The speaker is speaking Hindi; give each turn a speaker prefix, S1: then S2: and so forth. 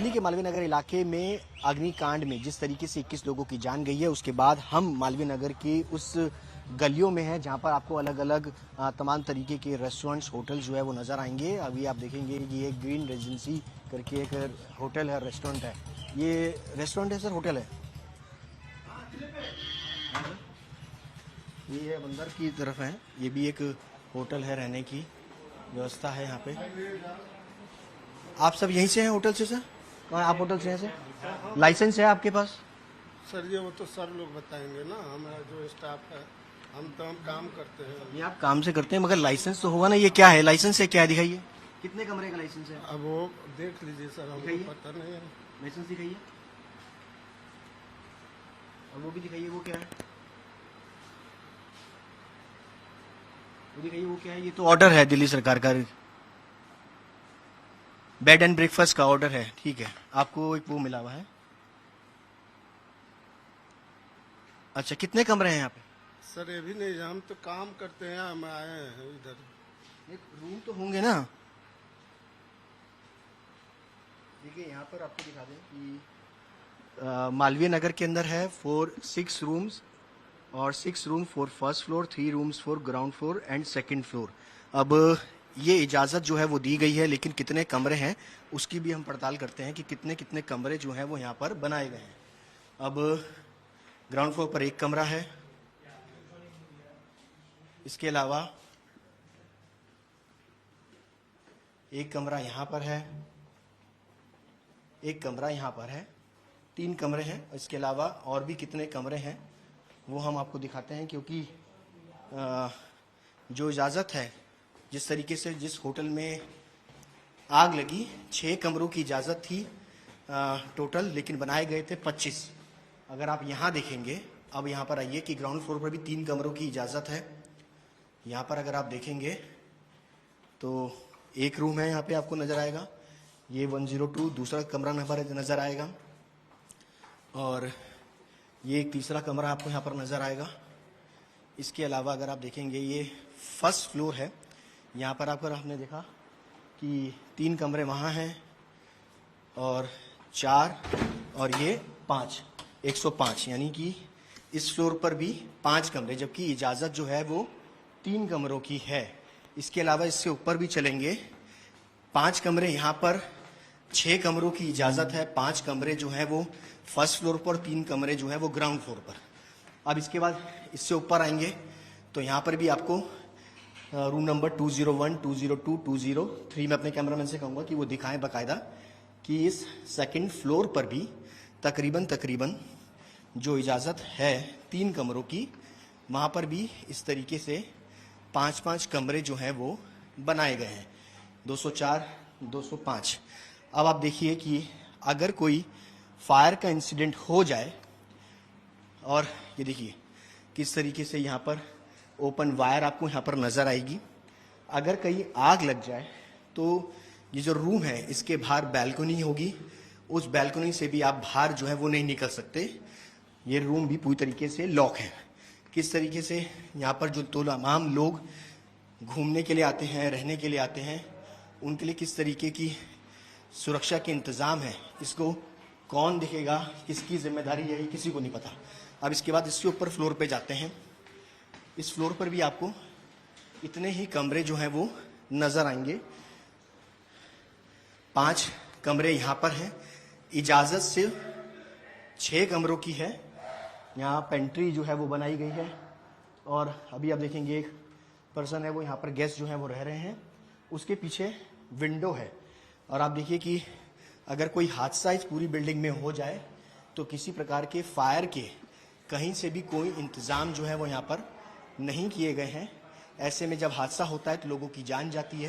S1: दिल्ली के मालवीय नगर इलाके में अग्निकांड में जिस तरीके से 21 लोगों की जान गई है, उसके बाद हम मालवीय नगर की उस गलियों में हैं जहां पर आपको अलग अलग तमाम तरीके के रेस्टोरेंट्स, होटल जो है वो नज़र आएंगे। अभी आप देखेंगे ये ग्रीन रेजेंसी करके एक होटल है, रेस्टोरेंट है। ये रेस्टोरेंट है सर, होटल है? ये अंदर की तरफ है, ये भी एक होटल है, रहने की व्यवस्था है यहाँ पे। आप सब यहीं से हैं, होटल से सर? कहाँ आप होटल से हैं सर? लाइसेंस है आपके पास?
S2: सर ये वो तो सर लोग बताएंगे ना, हमारा जो स्टाफ है, हम काम करते हैं।
S1: ये आप काम से करते हैं, मगर लाइसेंस तो होगा ना? ये क्या है, लाइसेंस है क्या है? दिखाइए, कितने कमरे का लाइसेंस है?
S2: अब वो देख लीजिए सर, हमको पता नहीं है।
S1: लाइसेंस दिखाइए, और वो भी दिखाइए, वो क्या है? वो दिखाइए, वो क्या है? ये तो ऑर्डर है दिल्ली सरकार का, बेड एंड ब्रेकफास्ट का ऑर्डर है। ठीक है, आपको एक वो मिला हुआ है। अच्छा, कितने कमरे हैं यहाँ पे?
S2: सर ये भी नहीं, हम तो काम करते हैं, हम आए हैं इधर।
S1: एक रूम तो होंगे ना? देखिए यहाँ पर आपको दिखा दें कि मालवीय नगर के अंदर है 6 रूम्स, और 6 room for first floor, 3 rooms for ground floor and second floor. अब ये इजाज़त जो है वो दी गई है, लेकिन कितने कमरे हैं उसकी भी हम पड़ताल करते हैं कि कितने कितने कमरे जो हैं वो यहाँ पर बनाए गए हैं। अब ग्राउंड फ्लोर पर 1 कमरा है, इसके अलावा 1 कमरा यहाँ पर है, 1 कमरा यहाँ पर है, 3 कमरे हैं। इसके अलावा और भी कितने कमरे हैं वो हम आपको दिखाते हैं, क्योंकि जो इजाज़त है, जिस तरीके से जिस होटल में आग लगी, 6 कमरों की इजाज़त थी टोटल, लेकिन बनाए गए थे 25। अगर आप यहाँ देखेंगे, अब यहाँ पर आइए कि ग्राउंड फ्लोर पर भी 3 कमरों की इजाज़त है। यहाँ पर अगर आप देखेंगे तो 1 रूम है, यहाँ पे आपको नज़र आएगा, ये 102 दूसरा कमरा नज़र आएगा, और ये एक तीसरा कमरा आपको यहाँ पर नज़र आएगा। इसके अलावा अगर आप देखेंगे, ये फर्स्ट फ्लोर है, यहाँ पर आपने देखा कि 3 कमरे वहाँ हैं, और 4 और ये 5, 105, यानी कि इस फ्लोर पर भी 5 कमरे, जबकि इजाज़त जो है वो 3 कमरों की है। इसके अलावा इससे ऊपर भी चलेंगे, 5 कमरे यहाँ पर, 6 कमरों की इजाज़त है, 5 कमरे जो है वो फर्स्ट फ्लोर पर, 3 कमरे जो है वो ग्राउंड फ्लोर पर। अब इसके बाद इससे ऊपर आएंगे तो यहाँ पर भी आपको रूम नंबर 201, 202, 203, मैं अपने कैमरामैन से कहूँगा कि वो दिखाएं बाकायदा कि इस सेकंड फ्लोर पर भी तकरीबन जो इजाज़त है 3 कमरों की, वहाँ पर भी इस तरीके से 5-5 कमरे जो हैं वो बनाए गए हैं, 204, 205। अब आप देखिए कि अगर कोई फायर का इंसिडेंट हो जाए, और ये देखिए किस तरीके से यहाँ पर ओपन वायर आपको यहाँ पर नज़र आएगी। अगर कहीं आग लग जाए तो ये जो रूम है, इसके बाहर बैल्कनी होगी, उस बैल्कनी से भी आप बाहर जो है वो नहीं निकल सकते। ये रूम भी पूरी तरीके से लॉक है। किस तरीके से यहाँ पर जो तमाम लोग घूमने के लिए आते हैं, रहने के लिए आते हैं, उनके लिए किस तरीके की सुरक्षा के इंतज़ाम है, इसको कौन देखेगा, किसकी जिम्मेदारी है, किसी को नहीं पता। अब इसके बाद इसके ऊपर फ्लोर पे जाते हैं। इस फ्लोर पर भी आपको इतने ही कमरे जो हैं वो नज़र आएंगे, 5 कमरे यहाँ पर हैं, इजाज़त सिर्फ 6 कमरों की है। यहाँ पेंट्री जो है वो बनाई गई है, और अभी आप देखेंगे एक पर्सन है, वो यहाँ पर गेस्ट जो है वो रह रहे हैं, उसके पीछे विंडो है। और आप देखिए कि अगर कोई हादसा इस पूरी बिल्डिंग में हो जाए तो किसी प्रकार के फायर के कहीं से भी कोई इंतज़ाम जो है वो यहाँ पर नहीं किए गए हैं। ऐसे में जब हादसा होता है तो लोगों की जान जाती है।